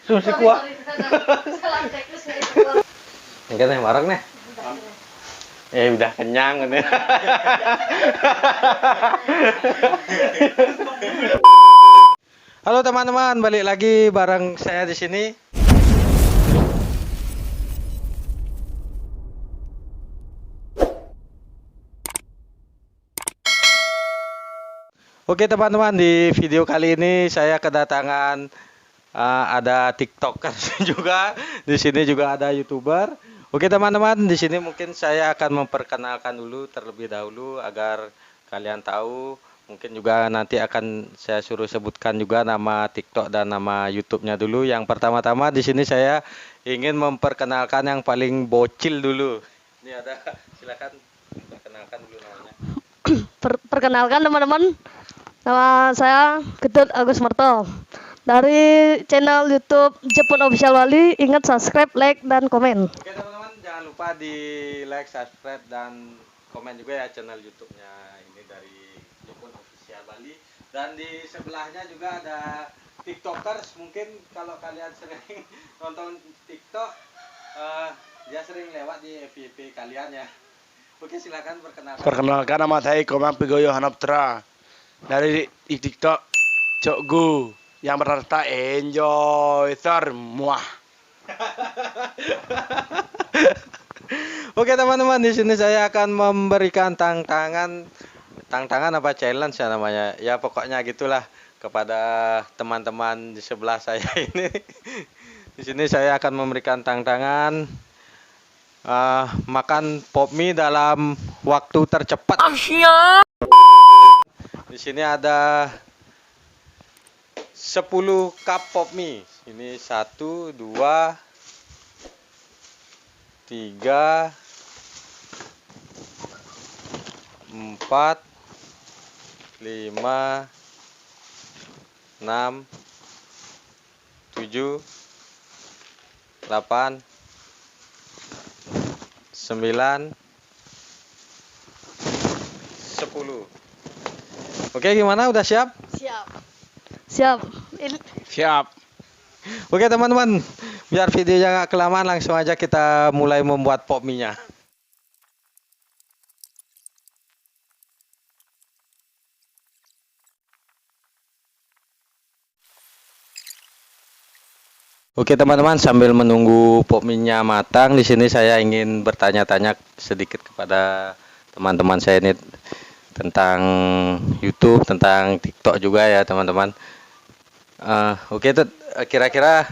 Susi kuah. Ini kan yang warung nih. Udah kenyang ini. Halo teman-teman, balik lagi bareng saya di sini. Oke teman-teman, di video kali ini saya kedatangan ada TikTokers juga. Di sini juga ada YouTuber. Oke teman-teman, di sini mungkin saya akan memperkenalkan dulu terlebih dahulu agar kalian tahu. Mungkin juga nanti akan saya suruh sebutkan juga nama TikTok dan nama YouTube-nya dulu. Yang pertama-tama di sini saya ingin memperkenalkan yang paling bocil dulu. Ini ada, silakan perkenalkan dulu namanya. Perkenalkan teman-teman, nama saya Gedut Agus Marto dari channel YouTube Jepun Official Bali. Ingat subscribe, like, dan komen. Oke teman-teman, jangan lupa di like, subscribe, dan komen juga ya channel YouTube-nya ini dari Jepun Official Bali. Dan di sebelahnya juga ada TikTokers. Mungkin kalau kalian sering nonton TikTok, dia sering lewat di FYP kalian ya. Oke, silakan perkenalkan. Perkenalkan, nama saya Komang Pigoyo Hanaptra dari TikTok Cokgu yang berarti enjoy semua. Oke teman-teman, di sini saya akan memberikan tantangan apa challenge ya namanya. Ya pokoknya gitulah kepada teman-teman di sebelah saya ini. Di sini saya akan memberikan tantangan makan pop mie dalam waktu tercepat. Di sini ada 10 cup pop mie. Ini 1, 2, 3, 4, 5, 6, 7, 8, 9, 10. Oke, gimana? Udah siap? Siap. Siap. Oke teman-teman, biar videonya nggak kelamaan, langsung aja kita mulai membuat pop mie-nya. Oke teman-teman, sambil menunggu pop mie-nya matang, di sini saya ingin bertanya-tanya sedikit kepada teman-teman saya ini tentang YouTube, tentang TikTok juga ya teman-teman. Oke, itu kira-kira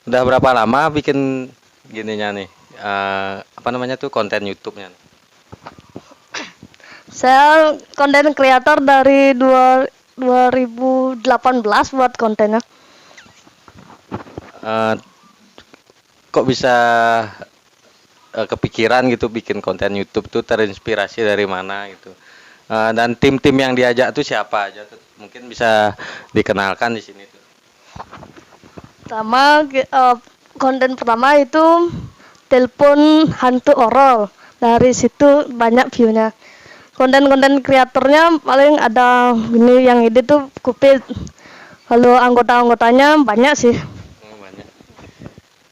udah berapa lama bikin gininya nih? Apa namanya tuh, konten YouTube-nya? Saya konten kreator dari 2018 buat kontennya. Kok bisa kepikiran gitu bikin konten YouTube tuh, terinspirasi dari mana gitu? Dan tim-tim yang diajak tuh siapa aja tuh? Mungkin bisa dikenalkan di sini tuh. Konten pertama itu telepon hantu horor. Dari situ banyak view-nya. Konten-konten kreatornya paling ada ini, yang ini tuh Kupit. Kalau anggota-anggotanya banyak sih. Banyak.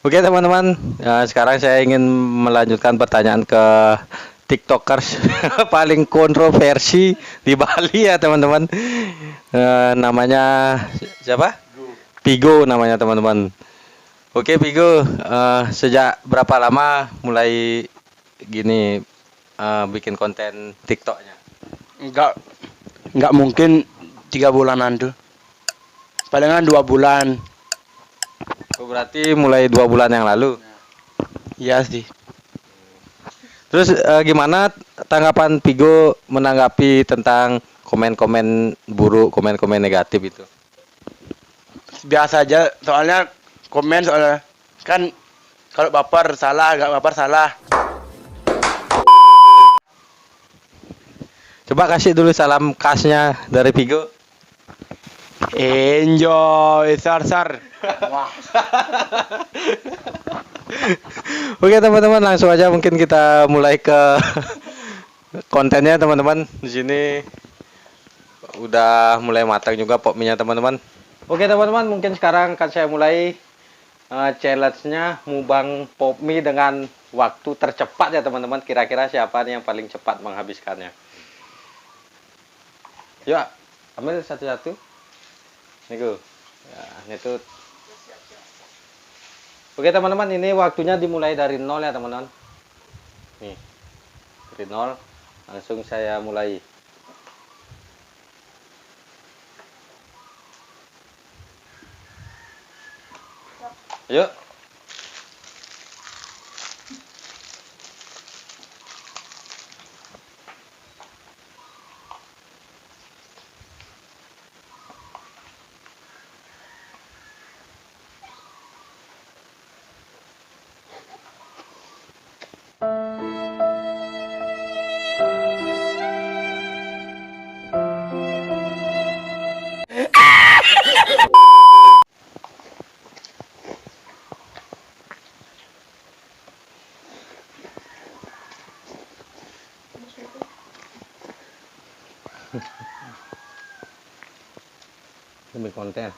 Oke teman-teman, sekarang saya ingin melanjutkan pertanyaan ke TikTokers paling kontroversi di Bali ya teman-teman. Namanya siapa? Pigo namanya teman-teman. Oke Pigo, sejak berapa lama mulai gini bikin konten TikToknya? Enggak mungkin 3 bulanan tuh. Palingan 2 bulan. Oh, berarti mulai 2 bulan yang lalu. Iya sih. Terus gimana tanggapan Pigo menanggapi tentang komen-komen buruk, komen-komen negatif itu? Biasa aja, soalnya kan kalau baper salah, enggak baper salah. Coba kasih dulu salam khasnya dari Pigo. Enjoy sar. Wah. Oke teman-teman, langsung aja mungkin kita mulai ke kontennya teman-teman. Di sini udah mulai matang juga pop mie-nya teman-teman. Oke teman-teman, mungkin sekarang akan saya mulai challenge-nya mubang pop mie dengan waktu tercepat ya teman-teman. Kira-kira siapa nih yang paling cepat menghabiskannya? Yuk, ambil satu-satu. Niku. Ya, itu. Oke teman-teman, ini waktunya dimulai dari nol ya teman-teman. Nih, dari nol. Langsung saya mulai. Yuk. Demi konten.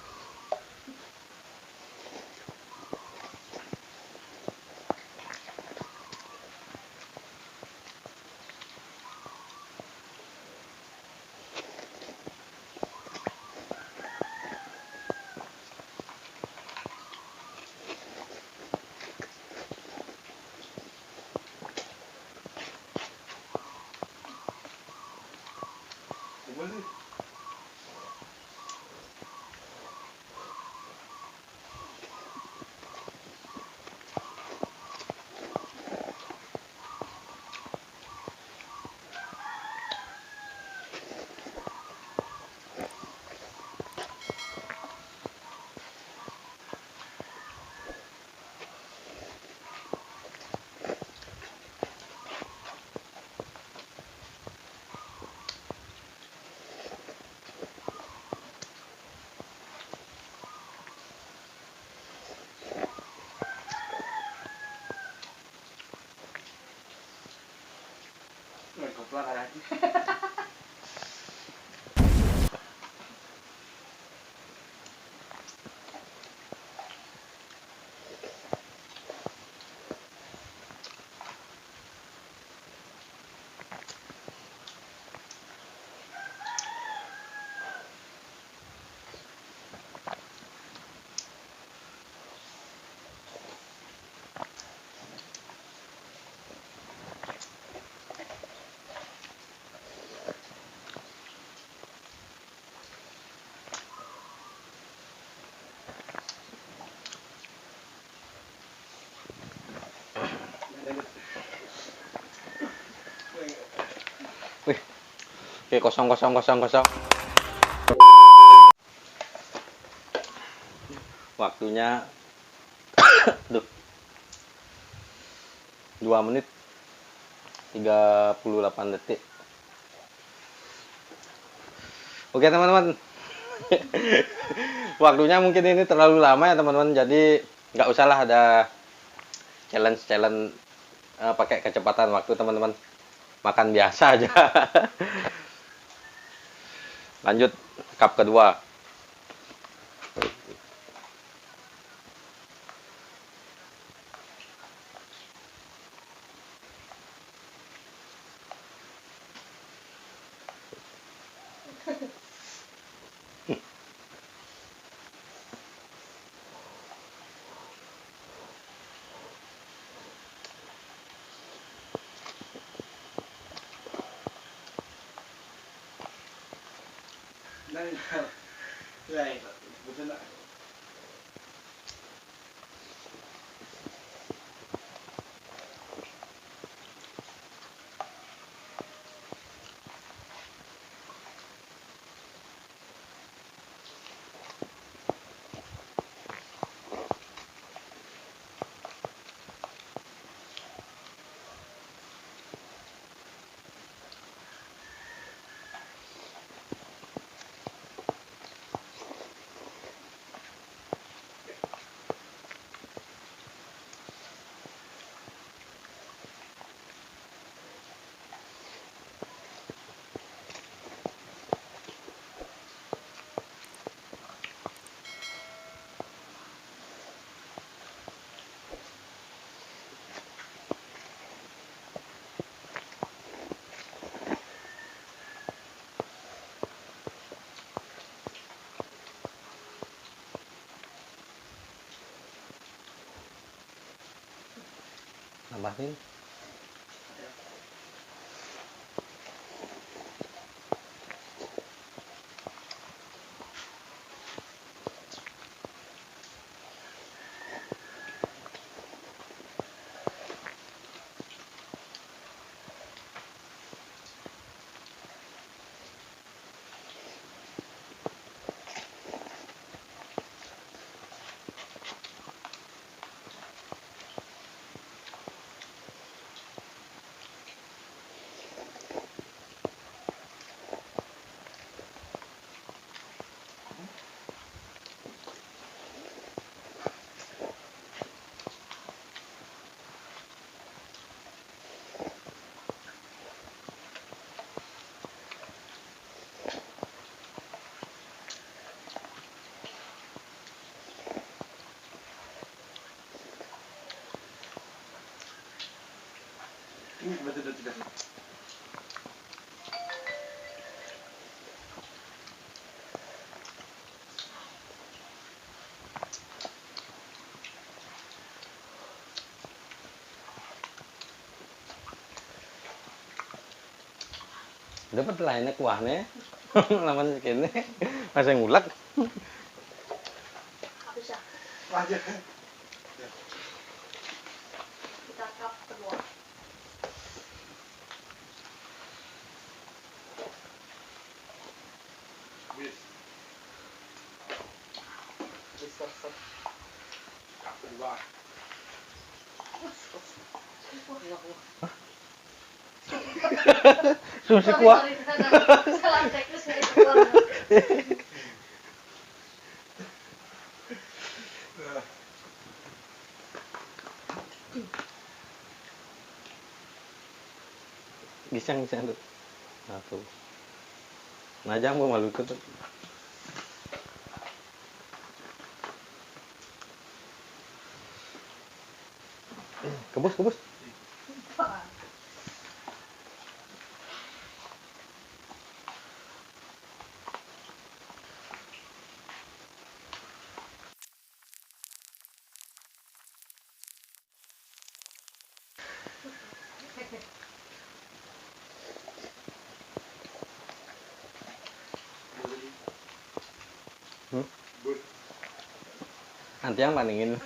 Wih, oke kosong kosong kosong kosong. Waktunya duh, 2 menit 38 detik. Oke teman-teman. Waktunya mungkin ini terlalu lama ya teman-teman. Jadi nggak usahlah ada challenge pakai kecepatan waktu teman-teman. Makan biasa aja. Lanjut cup kedua. tambahin. Dapat lainnya kuahnya. Laman kene masih ngulek. Habis ya. Aja. Kita cup kedua. Bis. Kap kedua. Susi kuah. Salah teknis ya itu. Gisang tuh. Nah tuh. Najang mau malu ikut. Kebus. Nanti yang paningin.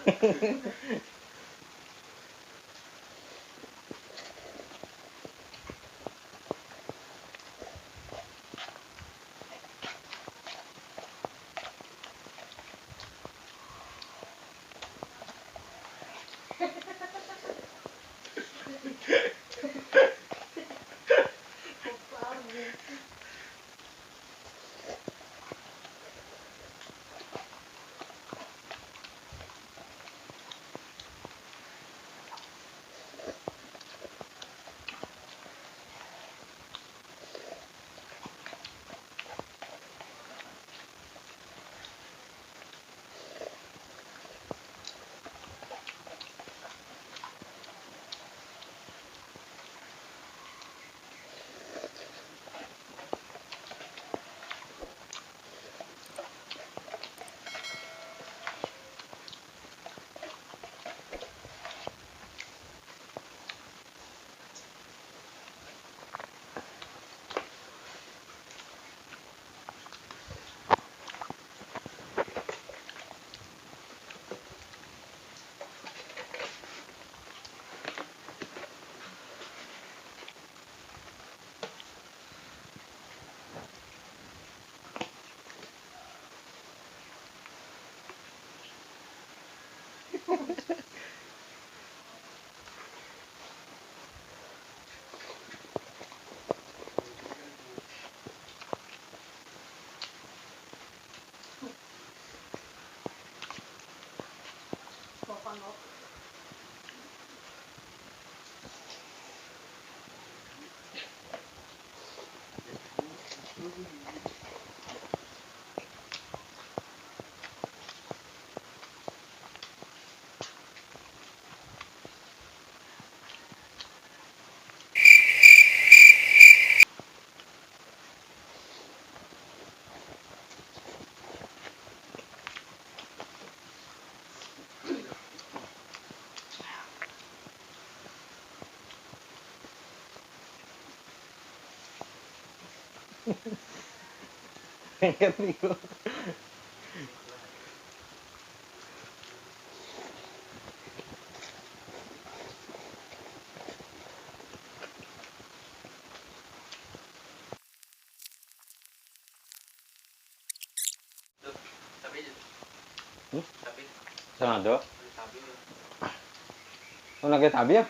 Lengket Miko. Saan ada? Oh, nagkitabi ya?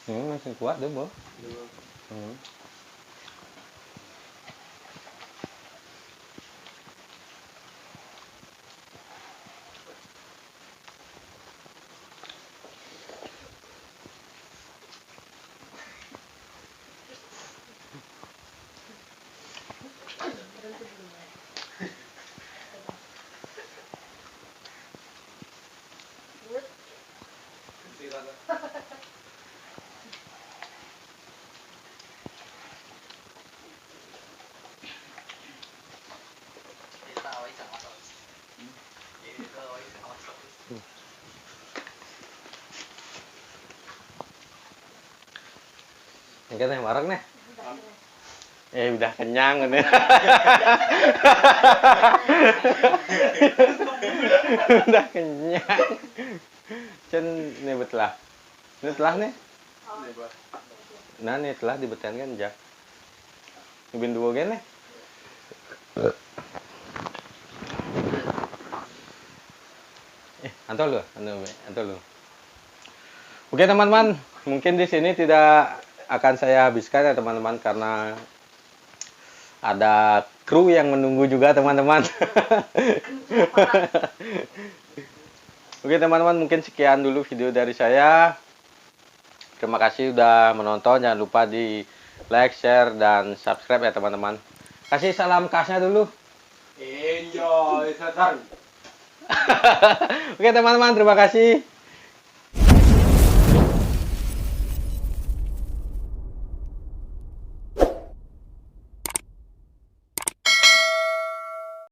Masih kuat deh, Bo. Yang kita yang bareng nih. Udah kenyang ini. Udah kenyang. Cen nih betlah. Ini telah nih. Nah nih telah dibetan kan jak. Bin dua gen nih. Antol lu. Oke teman-teman, mungkin di sini tidak akan saya habiskan ya teman-teman karena ada kru yang menunggu juga teman-teman. Oke teman-teman, mungkin sekian dulu video dari saya. Terima kasih udah menonton. Jangan lupa di like, share, dan subscribe ya teman-teman. Kasih salam khasnya dulu. Enjoy, Satan. Oke teman-teman, terima kasih.